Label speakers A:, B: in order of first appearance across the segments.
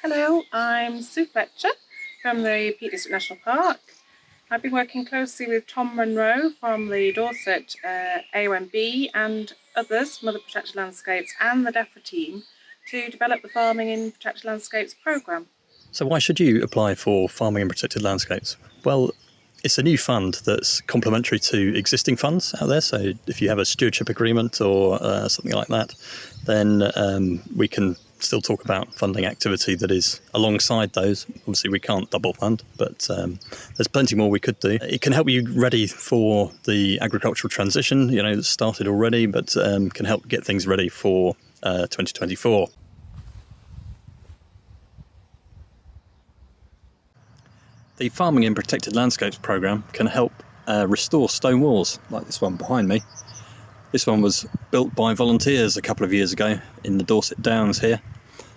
A: Hello, I'm Sue Fletcher from the Peak District National Park. I've been working closely with Tom Munro from the Dorset AONB and others from other protected landscapes and the DEFRA team to develop the Farming in Protected Landscapes programme.
B: So why should you apply for Farming in Protected Landscapes? Well, it's a new fund that's complementary to existing funds out there. So if you have a stewardship agreement or something like that, then we can still talk about funding activity that is alongside those. Obviously, we can't double fund, but there's plenty more we could do. It can help you ready for the agricultural transition, that's started already, but can help get things ready for 2024. The Farming in Protected Landscapes programme can help restore stone walls, like this one behind me. This one was built by volunteers a couple of years ago in the Dorset Downs here,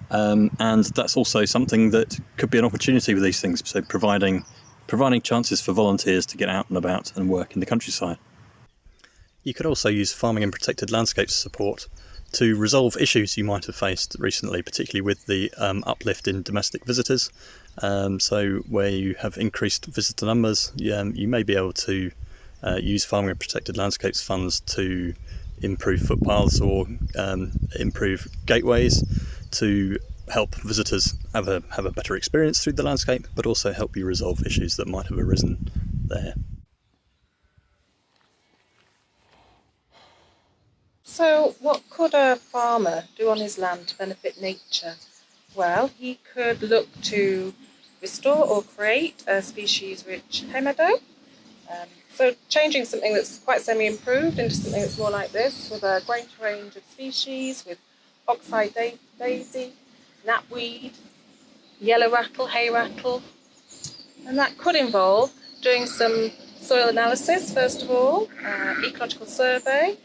B: and that's also something that could be an opportunity with these things, so providing chances for volunteers to get out and about and work in the countryside. You could also use Farming in Protected Landscapes support to resolve issues you might have faced recently, particularly with the uplift in domestic visitors. So where you have increased visitor numbers, you may be able to use Farming in Protected Landscapes funds to improve footpaths or improve gateways to help visitors have a better experience through the landscape, but also help you resolve issues that might have arisen there.
A: So what could a farmer do on his land to benefit nature? Well, he could look to restore or create a species-rich hay meadow. So changing something that's quite semi-improved into something that's more like this, with a great range of species, with oxeye daisy, knapweed, yellow rattle, hay rattle. And that could involve doing some soil analysis, first of all, ecological survey,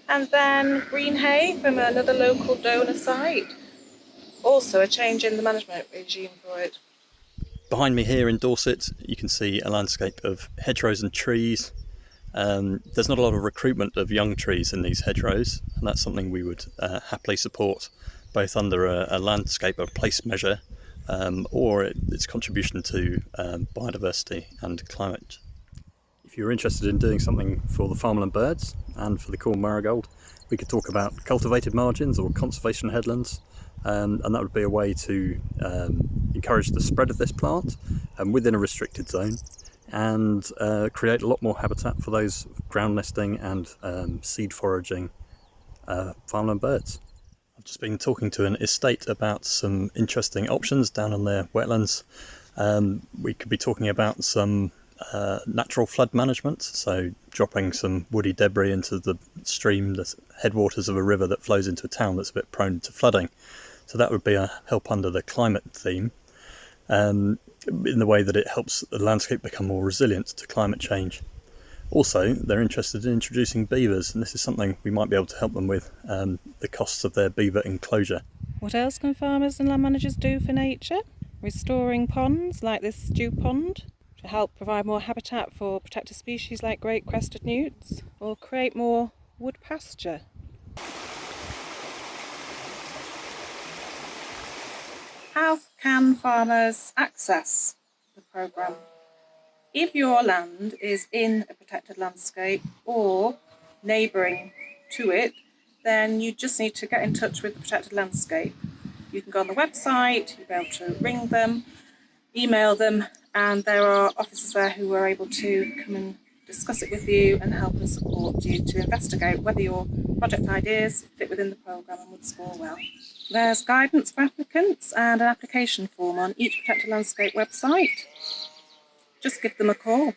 A: and then green hay from another local donor site. Also a change in the management regime for it.
B: Behind me here in Dorset, you can see a landscape of hedgerows and trees. There's not a lot of recruitment of young trees in these hedgerows, and that's something we would happily support, both under a landscape or place measure, or its contribution to biodiversity and climate. If you're interested in doing something for the farmland birds and for the corn marigold, we could talk about cultivated margins or conservation headlands, and that would be a way to encourage the spread of this plant within a restricted zone and create a lot more habitat for those ground nesting and seed foraging farmland birds. I've just been talking to an estate about some interesting options down on their wetlands. We could be talking about some natural flood management, so dropping some woody debris into the stream, the headwaters of a river that flows into a town that's a bit prone to flooding. So that would be a help under the climate theme, in the way that it helps the landscape become more resilient to climate change. Also, they're interested in introducing beavers, and this is something we might be able to help them with, the costs of their beaver enclosure.
A: What else can farmers and land managers do for nature? Restoring ponds like this stew pond to help provide more habitat for protected species like great crested newts, or create more wood pasture. How can farmers access the programme? If your land is in a protected landscape or neighbouring to it, then you just need to get in touch with the protected landscape. You can go on the website, you'll be able to ring them, email them, and there are officers there who are able to come and discuss it with you and help and support you to investigate whether your project ideas fit within the programme and would score well. There's guidance for applicants and an application form on each protected landscape website. Just give them a call.